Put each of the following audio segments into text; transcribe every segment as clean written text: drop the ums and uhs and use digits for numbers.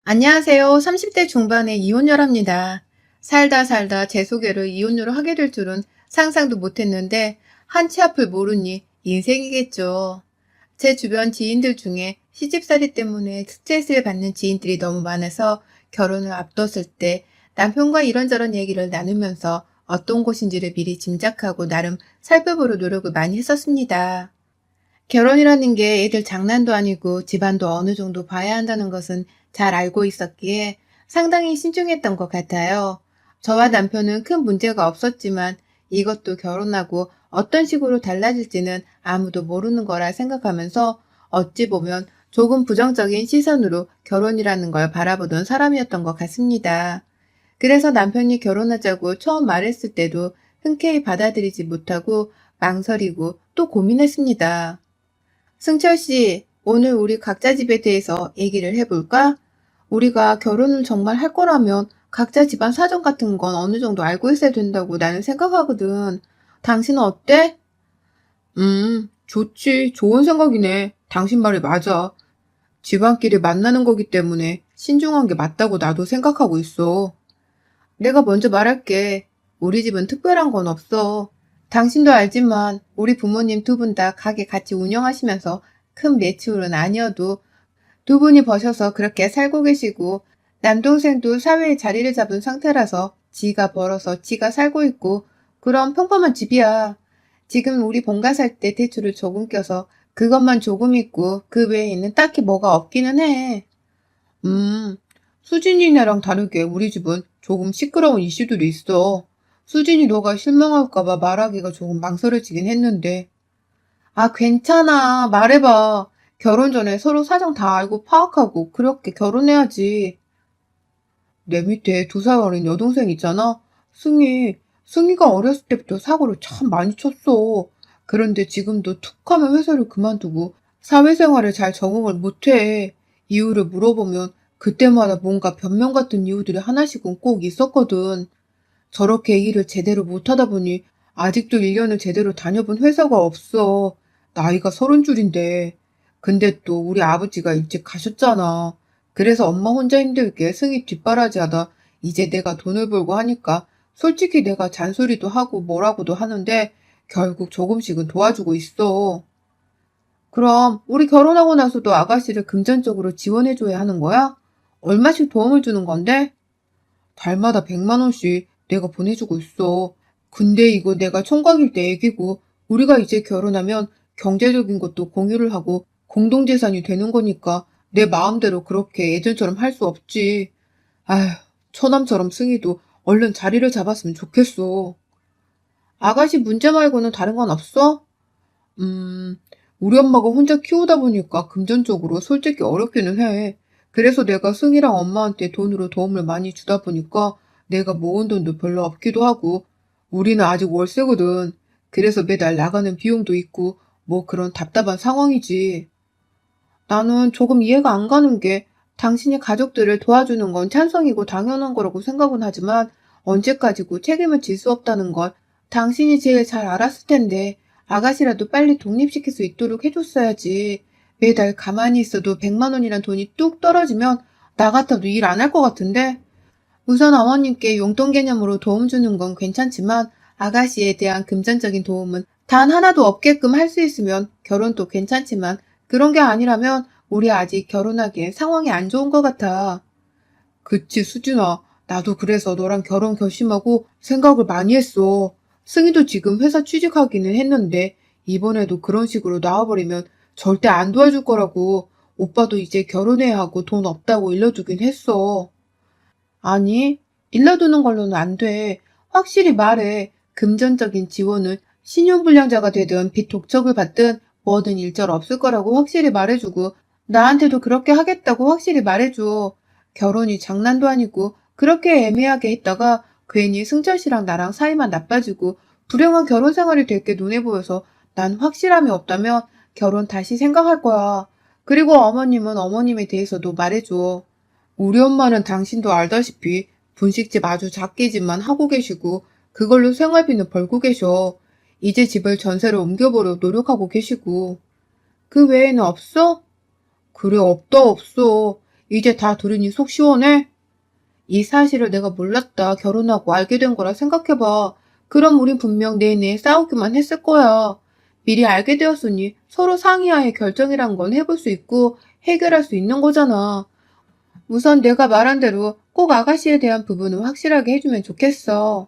안녕하세요. 30대 중반의 이혼녀랍니다. 살다 살다 제 소개를 이혼녀로 하게 될 줄은 상상도 못했는데 한치 앞을 모르니 인생이겠죠. 제 주변 지인들 중에 시집살이 때문에 스트레스를 받는 지인들이 너무 많아서 결혼을 앞뒀을 때 남편과 이런저런 얘기를 나누면서 어떤 곳인지를 미리 짐작하고 나름 살펴보려 노력을 많이 했었습니다. 결혼이라는 게 애들 장난도 아니고 집안도 어느 정도 봐야 한다는 것은 잘 알고 있었기에 상당히 신중했던 것 같아요. 저와 남편은 큰 문제가 없었지만 이것도 결혼하고 어떤 식으로 달라질지는 아무도 모르는 거라 생각하면서 어찌 보면 조금 부정적인 시선으로 결혼이라는 걸 바라보던 사람이었던 것 같습니다. 그래서 남편이 결혼하자고 처음 말했을 때도 흔쾌히 받아들이지 못하고 망설이고 또 고민했습니다. 승철 씨, 오늘 우리 각자 집에 대해서 얘기를 해볼까? 우리가 결혼을 정말 할 거라면 각자 집안 사정 같은 건 어느 정도 알고 있어야 된다고 나는 생각하거든. 당신은 어때? 좋지. 좋은 생각이네. 당신 말이 맞아. 집안끼리 만나는 거기 때문에 신중한 게 맞다고 나도 생각하고 있어. 내가 먼저 말할게. 우리 집은 특별한 건 없어. 당신도 알지만 우리 부모님 두 분 다 가게 같이 운영하시면서 큰 매출은 아니어도 두 분이 버셔서 그렇게 살고 계시고 남동생도 사회에 자리를 잡은 상태라서 지가 벌어서 지가 살고 있고 그런 평범한 집이야. 지금 우리 본가 살 때 대출을 조금 껴서 그것만 조금 있고 그 외에는 딱히 뭐가 없기는 해. 음, 수진이네랑 다르게 우리 집은 조금 시끄러운 이슈들이 있어. 수진이 너가 실망할까봐 말하기가 조금 망설여지긴 했는데. 아, 괜찮아. 말해봐. 결혼 전에 서로 사정 다 알고 파악하고 그렇게 결혼해야지. 내 밑에 2살 어린 여동생 있잖아. 승희. 승희가 어렸을 때부터 사고를 참 많이 쳤어. 그런데 지금도 툭 하면 회사를 그만두고 사회생활에 잘 적응을 못해. 이유를 물어보면 그때마다 뭔가 변명 같은 이유들이 하나씩은 꼭 있었거든. 저렇게 일을 제대로 못하다 보니 아직도 1년을 제대로 다녀본 회사가 없어. 나이가 30 줄인데. 근데 또 우리 아버지가 일찍 가셨잖아. 그래서 엄마 혼자 힘들게 승희 뒷바라지하다 이제 내가 돈을 벌고 하니까 솔직히 내가 잔소리도 하고 뭐라고도 하는데 결국 조금씩은 도와주고 있어. 그럼 우리 결혼하고 나서도 아가씨를 금전적으로 지원해줘야 하는 거야? 얼마씩 도움을 주는 건데? 달마다 100만 원씩 내가 보내주고 있어. 근데 이거 내가 총각일 때 얘기고 우리가 이제 결혼하면 경제적인 것도 공유를 하고 공동재산이 되는 거니까 내 마음대로 그렇게 예전처럼 할 수 없지. 아휴, 처남처럼 승희도 얼른 자리를 잡았으면 좋겠어. 아가씨 문제 말고는 다른 건 없어? 음, 우리 엄마가 혼자 키우다 보니까 금전적으로 솔직히 어렵기는 해. 그래서 내가 승희랑 엄마한테 돈으로 도움을 많이 주다 보니까 내가 모은 돈도 별로 없기도 하고, 우리는 아직 월세거든. 그래서 매달 나가는 비용도 있고, 뭐 그런 답답한 상황이지. 나는 조금 이해가 안 가는 게 당신이 가족들을 도와주는 건 찬성이고 당연한 거라고 생각은 하지만 언제까지고 책임을 질 수 없다는 걸 당신이 제일 잘 알았을 텐데 아가씨라도 빨리 독립시킬 수 있도록 해줬어야지. 매달 가만히 있어도 100만 원이란 돈이 뚝 떨어지면 나 같아도 일 안 할 것 같은데? 우선 어머님께 용돈 개념으로 도움 주는 건 괜찮지만 아가씨에 대한 금전적인 도움은 단 하나도 없게끔 할 수 있으면 결혼도 괜찮지만 그런 게 아니라면 우리 아직 결혼하기엔 상황이 안 좋은 것 같아. 그치, 수진아. 나도 그래서 너랑 결혼 결심하고 생각을 많이 했어. 승희도 지금 회사 취직하기는 했는데 이번에도 그런 식으로 나와버리면 절대 안 도와줄 거라고. 오빠도 이제 결혼해야 하고 돈 없다고 일러주긴 했어. 아니, 일러두는 걸로는 안 돼. 확실히 말해. 금전적인 지원은 신용불량자가 되든 빚 독촉을 받든 뭐든 일절 없을 거라고 확실히 말해주고 나한테도 그렇게 하겠다고 확실히 말해줘. 결혼이 장난도 아니고 그렇게 애매하게 했다가 괜히 승철 씨랑 나랑 사이만 나빠지고 불행한 결혼 생활이 될 게 눈에 보여서 난 확실함이 없다면 결혼 다시 생각할 거야. 그리고 어머님은 어머님에 대해서도 말해줘. 우리 엄마는 당신도 알다시피 분식집 아주 작게지만 하고 계시고 그걸로 생활비는 벌고 계셔. 이제 집을 전세로 옮겨보려 노력하고 계시고. 그 외에는 없어? 그래, 없다 없어. 이제 다 들으니 속 시원해? 이 사실을 내가 몰랐다 결혼하고 알게 된 거라 생각해봐. 그럼 우린 분명 내내 싸우기만 했을 거야. 미리 알게 되었으니 서로 상의하에 결정이란 건 해볼 수 있고 해결할 수 있는 거잖아. 우선 내가 말한 대로 꼭 아가씨에 대한 부분은 확실하게 해주면 좋겠어.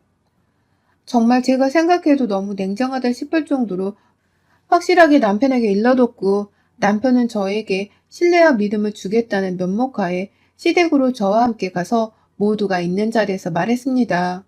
정말 제가 생각해도 너무 냉정하다 싶을 정도로 확실하게 남편에게 일러뒀고 남편은 저에게 신뢰와 믿음을 주겠다는 면목하에 시댁으로 저와 함께 가서 모두가 있는 자리에서 말했습니다.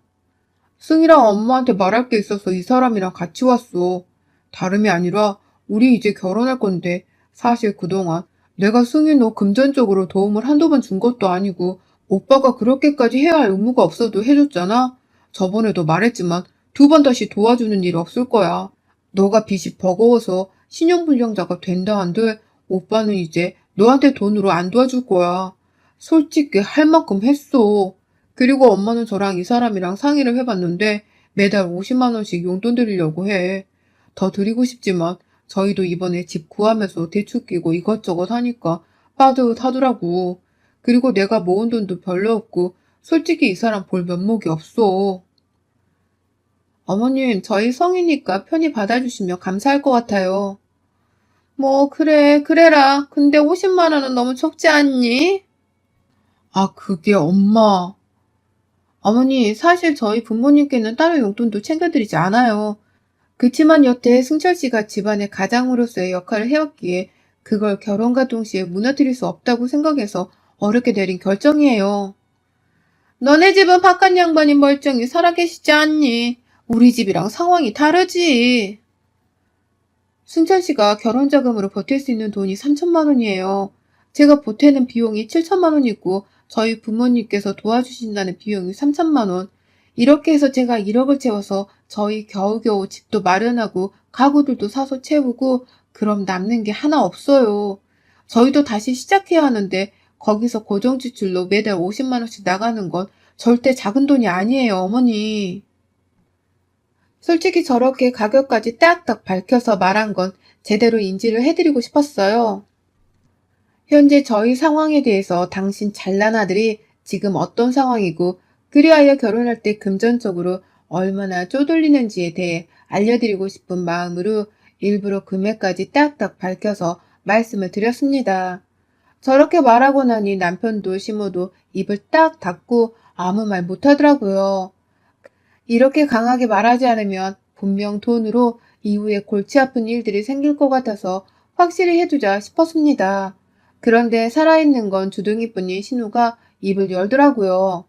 승희랑 엄마한테 말할 게 있어서 이 사람이랑 같이 왔어. 다름이 아니라 우리 이제 결혼할 건데 사실 그동안 내가 승희 너 금전적으로 도움을 한두 번 준 것도 아니고 오빠가 그렇게까지 해야 할 의무가 없어도 해줬잖아. 저번에도 말했지만 두 번 다시 도와주는 일 없을 거야. 너가 빚이 버거워서 신용불량자가 된다 한들 오빠는 이제 너한테 돈으로 안 도와줄 거야. 솔직히 할 만큼 했어. 그리고 엄마는 저랑 이 사람이랑 상의를 해봤는데 매달 50만 원씩 용돈 드리려고 해. 더 드리고 싶지만 저희도 이번에 집 구하면서 대출 끼고 이것저것 하니까 빠듯하더라고. 그리고 내가 모은 돈도 별로 없고 솔직히 이 사람 볼 면목이 없어. 어머님, 저희 성이니까 편히 받아주시면 감사할 것 같아요. 뭐, 그래, 그래라. 근데 50만 원은 너무 적지 않니? 아, 그게 엄마. 어머니, 사실 저희 부모님께는 따로 용돈도 챙겨드리지 않아요. 그치만 여태 승철 씨가 집안의 가장으로서의 역할을 해왔기에 그걸 결혼과 동시에 무너뜨릴 수 없다고 생각해서 어렵게 내린 결정이에요. 너네 집은 바깥 양반이 멀쩡히 살아계시지 않니? 우리 집이랑 상황이 다르지. 승철 씨가 결혼 자금으로 버틸 수 있는 돈이 3천만 원이에요. 제가 보태는 비용이 7천만 원이고 저희 부모님께서 도와주신다는 비용이 3천만 원. 이렇게 해서 제가 1억을 채워서 저희 겨우겨우 집도 마련하고 가구들도 사서 채우고 그럼 남는 게 하나 없어요. 저희도 다시 시작해야 하는데 거기서 고정지출로 매달 50만 원씩 나가는 건 절대 작은 돈이 아니에요, 어머니. 솔직히 저렇게 가격까지 딱딱 밝혀서 말한 건 제대로 인지를 해드리고 싶었어요. 현재 저희 상황에 대해서 당신 잘난 아들이 지금 어떤 상황이고 그리하여 결혼할 때 금전적으로 얼마나 쪼들리는지에 대해 알려드리고 싶은 마음으로 일부러 금액까지 딱딱 밝혀서 말씀을 드렸습니다. 저렇게 말하고 나니 남편도 시모도 입을 딱 닫고 아무 말 못하더라고요. 이렇게 강하게 말하지 않으면 분명 돈으로 이후에 골치 아픈 일들이 생길 것 같아서 확실히 해두자 싶었습니다. 그런데 살아있는 건 주둥이뿐인 신우가 입을 열더라고요.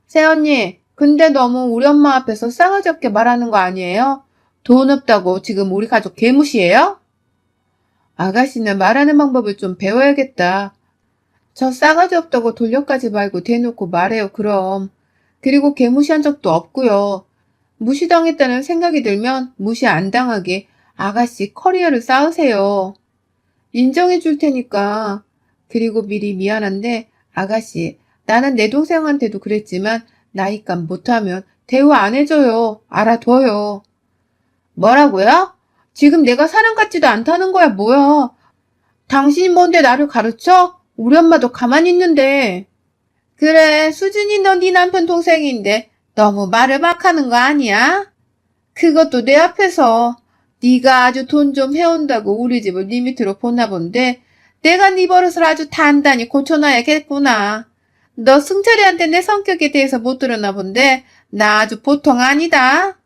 새언니, 근데 너무 우리 엄마 앞에서 싸가지 없게 말하는 거 아니에요? 돈 없다고 지금 우리 가족 개무시해요? 아가씨는 말하는 방법을 좀 배워야겠다. 저 싸가지 없다고 돌려까지 말고 대놓고 말해요, 그럼. 그리고 개무시한 적도 없고요. 무시당했다는 생각이 들면 무시 안 당하게 아가씨 커리어를 쌓으세요. 인정해 줄 테니까. 그리고 미리 미안한데 아가씨, 나는 내 동생한테도 그랬지만 나이값 못하면 대우 안 해줘요. 알아둬요. 뭐라고요? 지금 내가 사람 같지도 않다는 거야, 뭐야. 당신이 뭔데 나를 가르쳐? 우리 엄마도 가만히 있는데. 그래, 수진이 너 네 남편 동생인데 너무 말을 막 하는 거 아니야? 그것도 내 앞에서 네가 아주 돈 좀 해온다고 우리 집을 네 밑으로 보나 본데 내가 네 버릇을 아주 단단히 고쳐놔야겠구나. 너 승철이한테 내 성격에 대해서 못 들었나 본데 나 아주 보통 아니다.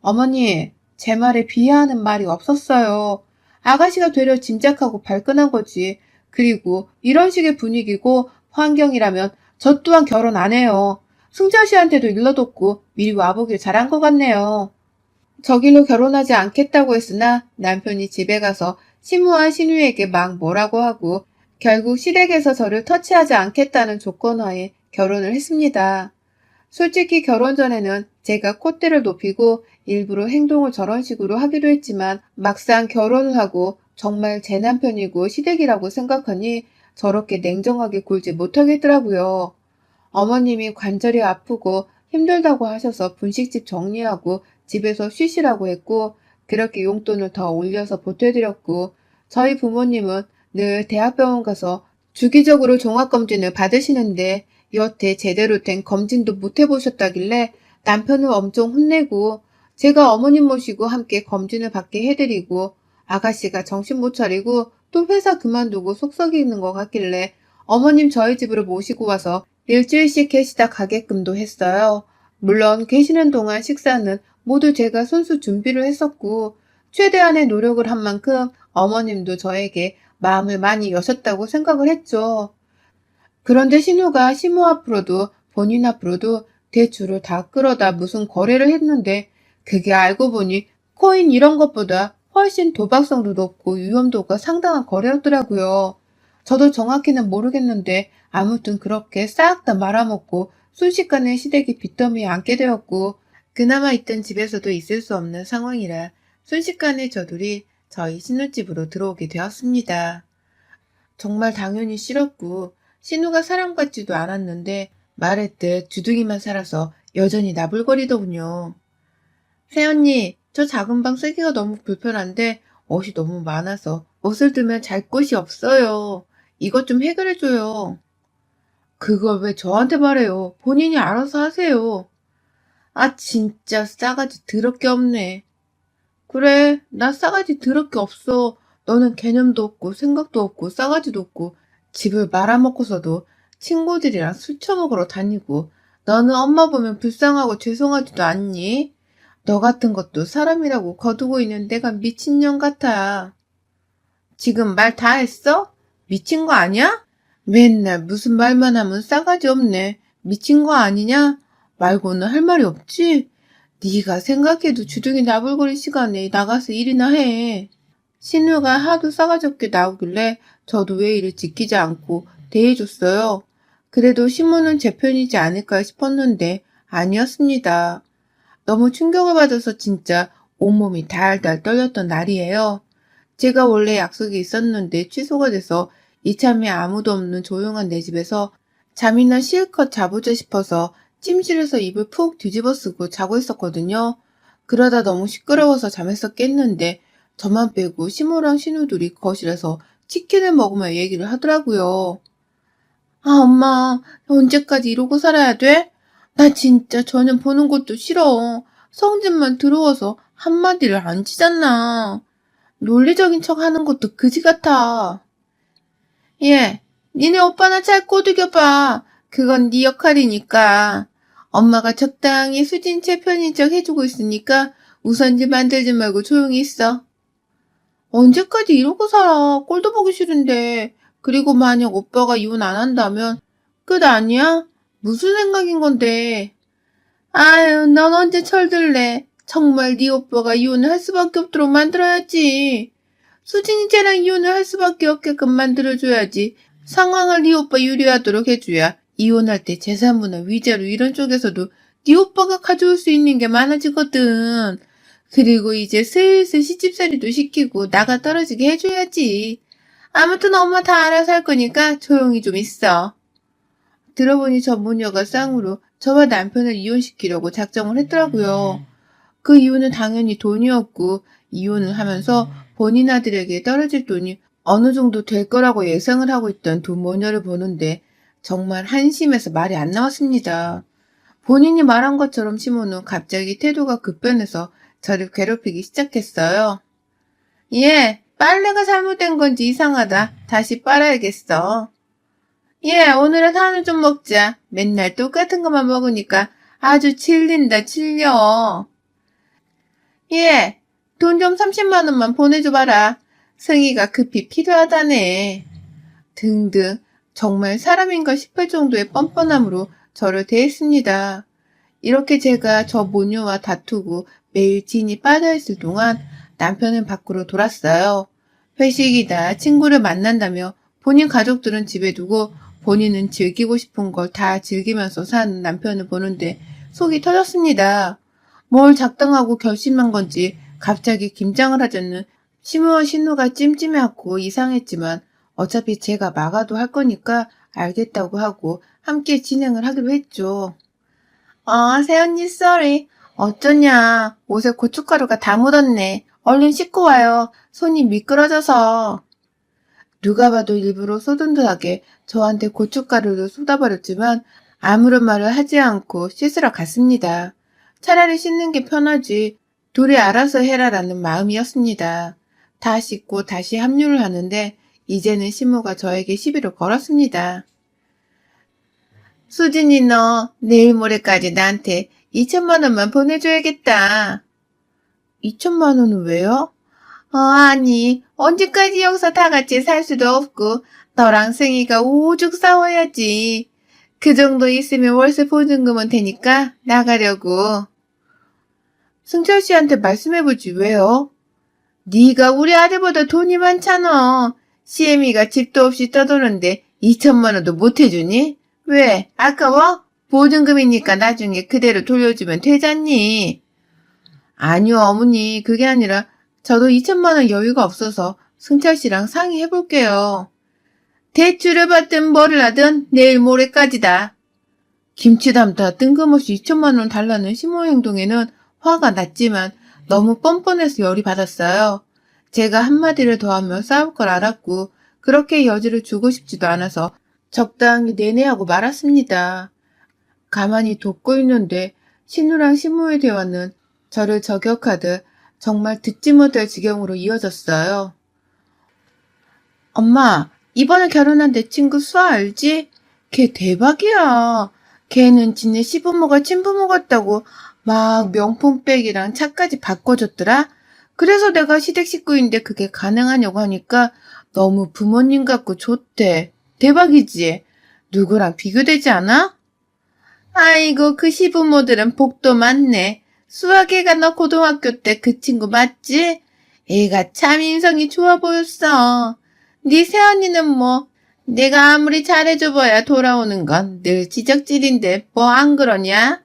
어머니, 제 말에 비하하는 말이 없었어요. 아가씨가 되려 짐작하고 발끈한 거지. 그리고 이런 식의 분위기고 환경이라면 저 또한 결혼 안 해요. 승철 씨한테도 일러뒀고 미리 와보길 잘한 것 같네요. 저 길로 결혼하지 않겠다고 했으나 남편이 집에 가서 시무한 신우에게 막 뭐라고 하고 결국 시댁에서 저를 터치하지 않겠다는 조건하에 결혼을 했습니다. 솔직히 결혼 전에는 제가 콧대를 높이고 일부러 행동을 저런 식으로 하기도 했지만 막상 결혼을 하고 정말 제 남편이고 시댁이라고 생각하니 저렇게 냉정하게 굴지 못하겠더라고요. 어머님이 관절이 아프고 힘들다고 하셔서 분식집 정리하고 집에서 쉬시라고 했고 그렇게 용돈을 더 올려서 보태드렸고 저희 부모님은 늘 대학병원 가서 주기적으로 종합검진을 받으시는데 여태 제대로 된 검진도 못 해보셨다길래 남편을 엄청 혼내고 제가 어머님 모시고 함께 검진을 받게 해드리고 아가씨가 정신 못 차리고 또 회사 그만두고 속 썩이는 것 같길래 어머님 저희 집으로 모시고 와서 일주일씩 계시다 가게끔도 했어요. 물론 계시는 동안 식사는 모두 제가 손수 준비를 했었고 최대한의 노력을 한 만큼 어머님도 저에게 마음을 많이 여셨다고 생각을 했죠. 그런데 신우가 시모 앞으로도 본인 앞으로도 대출을 다 끌어다 무슨 거래를 했는데 그게 알고 보니 코인 이런 것보다 훨씬 도박성도 높고 위험도가 상당한 거래였더라고요. 저도 정확히는 모르겠는데 아무튼 그렇게 싹 다 말아먹고 순식간에 시댁이 빚더미에 앉게 되었고 그나마 있던 집에서도 있을 수 없는 상황이라 순식간에 저들이 저희 신우집으로 들어오게 되었습니다. 정말 당연히 싫었고 신우가 사랑받지도 않았는데 말했듯 주둥이만 살아서 여전히 나불거리더군요. 새언니, 저 작은 방 쓰기가 너무 불편한데 옷이 너무 많아서 옷을 두면 잘 곳이 없어요. 이것 좀 해결해줘요. 그걸 왜 저한테 말해요? 본인이 알아서 하세요. 아, 진짜 싸가지 더럽게 없네. 그래, 나 싸가지 더럽게 없어. 너는 개념도 없고 생각도 없고 싸가지도 없고 집을 말아먹고서도 친구들이랑 술 처먹으러 다니고 너는 엄마 보면 불쌍하고 죄송하지도 않니? 너 같은 것도 사람이라고 거두고 있는 내가 미친년 같아. 지금 말 다 했어? 미친 거 아니야? 맨날 무슨 말만 하면 싸가지 없네. 미친 거 아니냐? 말고는 할 말이 없지? 네가 생각해도 주둥이 나불거릴 시간에 나가서 일이나 해. 신우가 하도 싸가지 없게 나오길래 저도 예의를 지키지 않고 대해줬어요. 그래도 신우는 제 편이지 않을까 싶었는데 아니었습니다. 너무 충격을 받아서 진짜 온몸이 달달 떨렸던 날이에요. 제가 원래 약속이 있었는데 취소가 돼서 이참에 아무도 없는 조용한 내 집에서 잠이나 실컷 자보자 싶어서 침실에서 이불 푹 뒤집어 쓰고 자고 있었거든요. 그러다 너무 시끄러워서 잠에서 깼는데 저만 빼고 시모랑 신우들이 거실에서 치킨을 먹으며 얘기를 하더라고요. 아, 엄마, 언제까지 이러고 살아야 돼? 나 진짜 저녁 보는 것도 싫어. 성질만 들어와서 한마디를 안 치잖아. 논리적인 척 하는 것도 그지 같아. 예, 니네 오빠나 잘 꼬드겨봐. 그건 네 역할이니까. 엄마가 적당히 수진 제 편인 척 해주고 있으니까 우선지 만들지 말고 조용히 있어. 언제까지 이러고 살아? 꼴도 보기 싫은데. 그리고 만약 오빠가 이혼 안 한다면 끝 아니야? 무슨 생각인 건데? 아유, 넌 언제 철들래? 정말 네 오빠가 이혼을 할 수밖에 없도록 만들어야지. 수진이 쟤랑 이혼을 할 수밖에 없게끔 만들어줘야지. 상황을 네 오빠 유리하도록 해줘야 이혼할 때 재산부나 위자료 이런 쪽에서도 네 오빠가 가져올 수 있는 게 많아지거든. 그리고 이제 슬슬 시집살이도 시키고 나가 떨어지게 해줘야지. 아무튼 엄마 다 알아서 할 거니까 조용히 좀 있어. 들어보니 저 모녀가 쌍으로 저와 남편을 이혼시키려고 작정을 했더라고요. 그 이유는 당연히 돈이었고 이혼을 하면서 본인 아들에게 떨어질 돈이 어느 정도 될 거라고 예상을 하고 있던 두 모녀를 보는데 정말 한심해서 말이 안 나왔습니다. 본인이 말한 것처럼 시모는 갑자기 태도가 급변해서 저를 괴롭히기 시작했어요. 예, 빨래가 잘못된 건지 이상하다. 다시 빨아야겠어. 예, 오늘은 한우 좀 먹자. 맨날 똑같은 것만 먹으니까 아주 질린다, 질려. 예, 돈 좀 30만 원만 보내줘봐라. 승희가 급히 필요하다네. 등등 정말 사람인가 싶을 정도의 뻔뻔함으로 저를 대했습니다. 이렇게 제가 저 모녀와 다투고 매일 진이 빠져있을 동안 남편은 밖으로 돌았어요. 회식이다 친구를 만난다며 본인 가족들은 집에 두고 본인은 즐기고 싶은 걸 다 즐기면서 사는 남편을 보는데 속이 터졌습니다. 뭘 작당하고 결심한 건지 갑자기 김장을 하자는 시무와 신우가 찜찜해하고 이상했지만 어차피 제가 막아도 할 거니까 알겠다고 하고 함께 진행을 하기로 했죠. 새언니 쏘리. 어쩌냐. 옷에 고춧가루가 다 묻었네. 얼른 씻고 와요. 손이 미끄러져서. 누가 봐도 일부러 쏟은 듯하게 저한테 고춧가루를 쏟아버렸지만 아무런 말을 하지 않고 씻으러 갔습니다. 차라리 씻는 게 편하지 둘이 알아서 해라라는 마음이었습니다. 다 씻고 다시 합류를 하는데 이제는 시모가 저에게 시비를 걸었습니다. 수진이 너 내일 모레까지 나한테 2천만 원만 보내줘야겠다. 2천만 원은 왜요? 아니 언제까지 여기서 다 같이 살 수도 없고 너랑 승희가 오죽 싸워야지. 그 정도 있으면 월세 보증금은 되니까 나가려고. 승철 씨한테 말씀해보지 왜요? 네가 우리 아들보다 돈이 많잖아. 시애미가 집도 없이 떠도는데 2천만 원도 못 해주니? 왜? 아까워? 보증금이니까 나중에 그대로 돌려주면 되잖니. 아니요 어머니 그게 아니라 저도 2천만 원 여유가 없어서 승철 씨랑 상의해볼게요. 대출을 받든 뭐를 하든 내일 모레까지다. 김치 담다 뜬금없이 2천만 원 달라는 시모 행동에는 화가 났지만 너무 뻔뻔해서 열이 받았어요. 제가 한마디를 더하면 싸울 걸 알았고 그렇게 여지를 주고 싶지도 않아서 적당히 내내하고 말았습니다. 가만히 돕고 있는데 신우랑 시모의 대화는 저를 저격하듯 정말 듣지 못할 지경으로 이어졌어요. 엄마, 이번에 결혼한 내 친구 수아 알지? 걔 대박이야. 걔는 지네 시부모가 친부모 같다고 막 명품백이랑 차까지 바꿔줬더라. 그래서 내가 시댁 식구인데 그게 가능하냐고 하니까 너무 부모님 같고 좋대. 대박이지? 누구랑 비교되지 않아? 아이고 그 시부모들은 복도 많네. 수아걔가 너 고등학교 때 그 친구 맞지? 애가 참 인성이 좋아 보였어. 네 새언니는 뭐 내가 아무리 잘해줘봐야 돌아오는 건 늘 지적질인데 뭐 안 그러냐?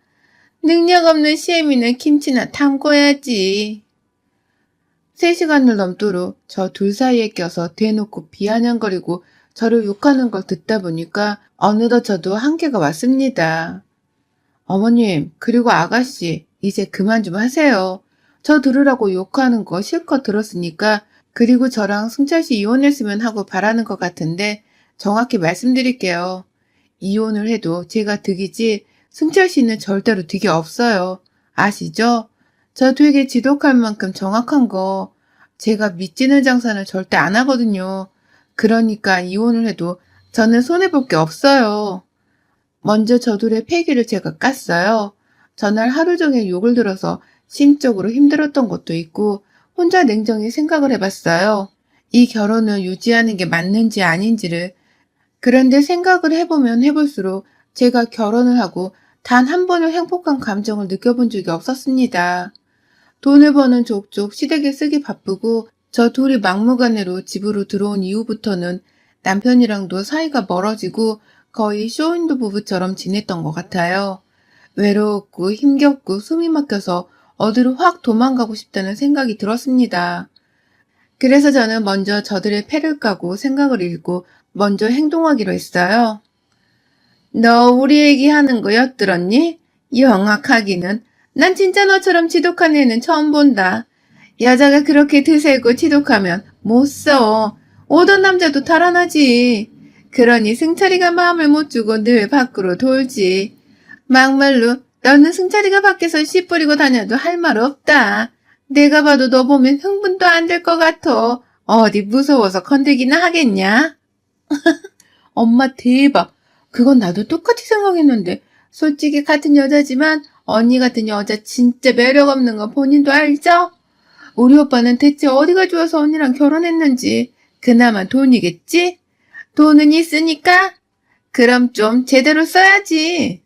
능력 없는 시애미는 김치나 담궈야지. 3시간을 넘도록 저 둘 사이에 껴서 대놓고 비아냥거리고 저를 욕하는 걸 듣다 보니까 어느덧 저도 한계가 왔습니다. 어머님, 그리고 아가씨, 이제 그만 좀 하세요. 저 들으라고 욕하는 거 실컷 들었으니까 그리고 저랑 승철 씨 이혼했으면 하고 바라는 것 같은데 정확히 말씀드릴게요. 이혼을 해도 제가 득이지 승철 씨는 절대로 득이 없어요. 아시죠? 저 되게 지독할 만큼 정확한 거 제가 믿지는 장사는 절대 안 하거든요. 그러니까 이혼을 해도 저는 손해볼 게 없어요. 먼저 저둘의 패기를 제가 깠어요. 전날 하루 종일 욕을 들어서 심적으로 힘들었던 것도 있고 혼자 냉정히 생각을 해봤어요. 이 결혼을 유지하는 게 맞는지 아닌지를. 그런데 생각을 해보면 해볼수록 제가 결혼을 하고 단 한 번의 행복한 감정을 느껴본 적이 없었습니다. 돈을 버는 족족 시댁에 쓰기 바쁘고 저 둘이 막무가내로 집으로 들어온 이후부터는 남편이랑도 사이가 멀어지고 거의 쇼윈도 부부처럼 지냈던 것 같아요. 외로웠고 힘겹고 숨이 막혀서 어디로 확 도망가고 싶다는 생각이 들었습니다. 그래서 저는 먼저 저들의 패를 까고 생각을 읽고 먼저 행동하기로 했어요. 너 우리 얘기하는 거 엿들었니? 영악하기는. 난 진짜 너처럼 지독한 애는 처음 본다. 여자가 그렇게 드세고 지독하면 못 써. 오던 남자도 달아나지. 그러니 승철이가 마음을 못 주고 늘 밖으로 돌지. 막말로 너는 승철이가 밖에서 씨 뿌리고 다녀도 할 말 없다. 내가 봐도 너 보면 흥분도 안 될 것 같아. 어디 무서워서 건들기나 하겠냐? 엄마 대박. 그건 나도 똑같이 생각했는데 솔직히 같은 여자지만 언니 같은 여자 진짜 매력 없는 거 본인도 알죠? 우리 오빠는 대체 어디가 좋아서 언니랑 결혼했는지. 그나마 돈이겠지? 돈은 있으니까? 그럼 좀 제대로 써야지.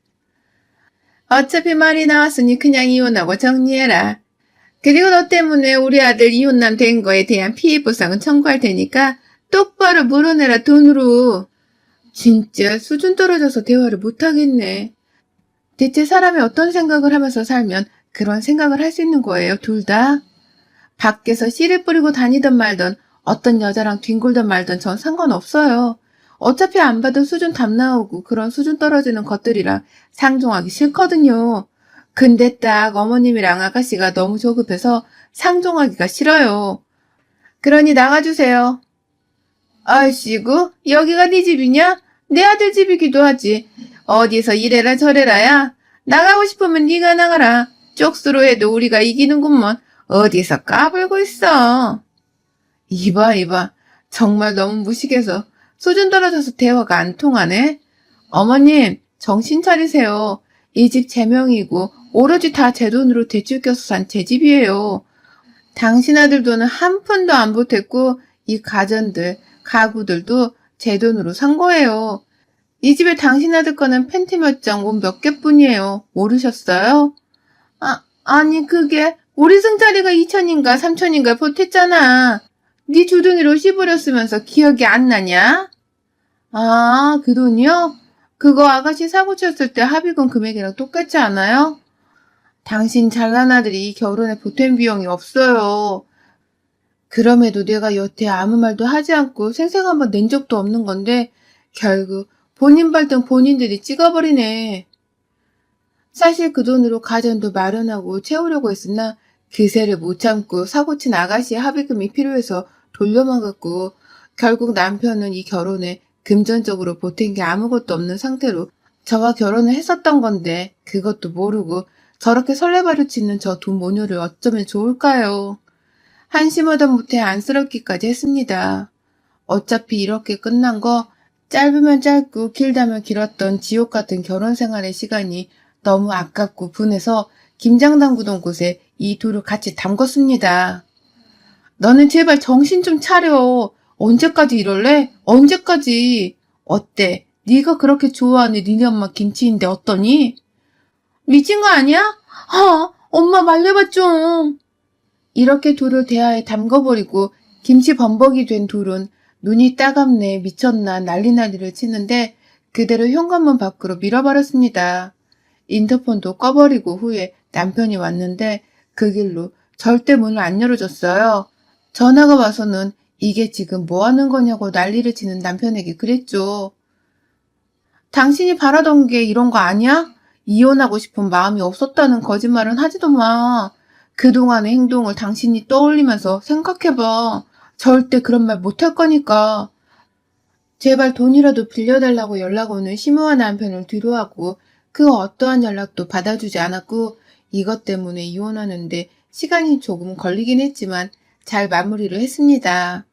어차피 말이 나왔으니 그냥 이혼하고 정리해라. 그리고 너 때문에 우리 아들 이혼남 된 거에 대한 피해보상은 청구할 테니까 똑바로 물어내라 돈으로. 진짜 수준 떨어져서 대화를 못하겠네. 대체 사람이 어떤 생각을 하면서 살면 그런 생각을 할 수 있는 거예요, 둘 다? 밖에서 씨를 뿌리고 다니든 말든 어떤 여자랑 뒹굴든 말든 전 상관없어요. 어차피 안 봐도 수준 답 나오고 그런 수준 떨어지는 것들이랑 상종하기 싫거든요. 근데 딱 어머님이랑 아가씨가 너무 조급해서 상종하기가 싫어요. 그러니 나가주세요. 아이씨구, 여기가 네 집이냐? 내 아들 집이기도 하지. 어디서 이래라 저래라야. 나가고 싶으면 네가 나가라. 쪽수로 해도 우리가 이기는구먼. 어디서 까불고 있어. 이봐. 정말 너무 무식해서 수준 떨어져서 대화가 안 통하네. 어머님, 정신 차리세요. 이 집 제 명이고 오로지 다 제 돈으로 대출 껴서 산 제 집이에요. 당신 아들 돈은 한 푼도 안 보탰고 이 가전들, 가구들도 제 돈으로 산 거예요. 이 집에 당신 아들 거는 팬티 몇 장, 옷 몇 개뿐이에요. 모르셨어요? 아니 그게 우리 승자리가 2천인가 3천인가 보탰잖아. 네 주둥이로 씹으렸으면서 기억이 안 나냐? 아, 그 돈이요? 그거 아가씨 사고 쳤을 때 합의금 금액이랑 똑같지 않아요? 당신 잘난 아들이 결혼에 보탬 비용이 없어요. 그럼에도 내가 여태 아무 말도 하지 않고 생색 한번 낸 적도 없는 건데 결국 본인 발등 본인들이 찍어버리네. 사실 그 돈으로 가전도 마련하고 채우려고 했으나 그새를 못 참고 사고친 아가씨의 합의금이 필요해서 돌려막았고 결국 남편은 이 결혼에 금전적으로 보탠 게 아무것도 없는 상태로 저와 결혼을 했었던 건데 그것도 모르고 저렇게 설레발을 치는 저 두 모녀를 어쩌면 좋을까요? 한심하다 못해 안쓰럽기까지 했습니다. 어차피 이렇게 끝난 거 짧으면 짧고 길다면 길었던 지옥 같은 결혼 생활의 시간이 너무 아깝고 분해서 김장 담그던 곳에 이 둘을 같이 담궜습니다. 너는 제발 정신 좀 차려. 언제까지 이럴래? 언제까지? 어때? 네가 그렇게 좋아하는 니네 엄마 김치인데 어떠니? 미친 거 아니야? 엄마 말려봐 좀. 이렇게 둘을 대하에 담궈버리고 김치 범벅이 된 둘은 눈이 따갑네 미쳤나 난리난리를 치는데 그대로 현관문 밖으로 밀어버렸습니다. 인터폰도 꺼버리고 후에 남편이 왔는데 그 길로 절대 문을 안 열어줬어요. 전화가 와서는 이게 지금 뭐 하는 거냐고 난리를 치는 남편에게 그랬죠. 당신이 바라던 게 이런 거 아니야? 이혼하고 싶은 마음이 없었다는 거짓말은 하지도 마. 그동안의 행동을 당신이 떠올리면서 생각해봐. 절대 그런 말 못할 거니까. 제발 돈이라도 빌려달라고 연락 오는 심오한 남편을 뒤로하고 그 어떠한 연락도 받아주지 않았고 이것 때문에 이혼하는데 시간이 조금 걸리긴 했지만 잘 마무리를 했습니다.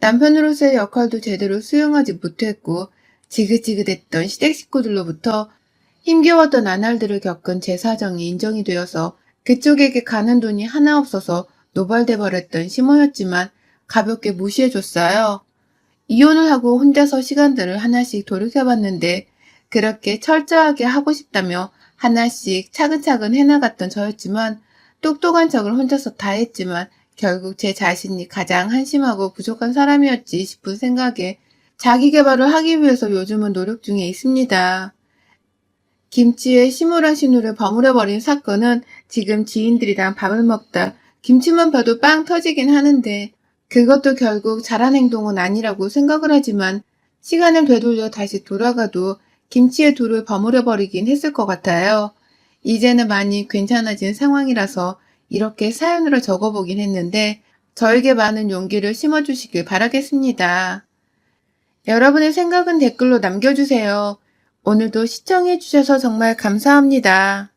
남편으로서의 역할도 제대로 수행하지 못했고 지긋지긋했던 시댁 식구들로부터 힘겨웠던 나날들을 겪은 제 사정이 인정이 되어서 그쪽에게 가는 돈이 하나 없어서 노발돼 버렸던 시모였지만 가볍게 무시해줬어요. 이혼을 하고 혼자서 시간들을 하나씩 돌이켜봤는데 그렇게 철저하게 하고 싶다며 하나씩 차근차근 해나갔던 저였지만 똑똑한 척을 혼자서 다 했지만 결국 제 자신이 가장 한심하고 부족한 사람이었지 싶은 생각에 자기 개발을 하기 위해서 요즘은 노력 중에 있습니다. 김치에 시무랑 신우를 버무려버린 사건은 지금 지인들이랑 밥을 먹다 김치만 봐도 빵 터지긴 하는데 그것도 결국 잘한 행동은 아니라고 생각을 하지만 시간을 되돌려 다시 돌아가도 김치에 둘을 버무려버리긴 했을 것 같아요. 이제는 많이 괜찮아진 상황이라서 이렇게 사연으로 적어보긴 했는데 저에게 많은 용기를 심어주시길 바라겠습니다. 여러분의 생각은 댓글로 남겨주세요. 오늘도 시청해주셔서 정말 감사합니다.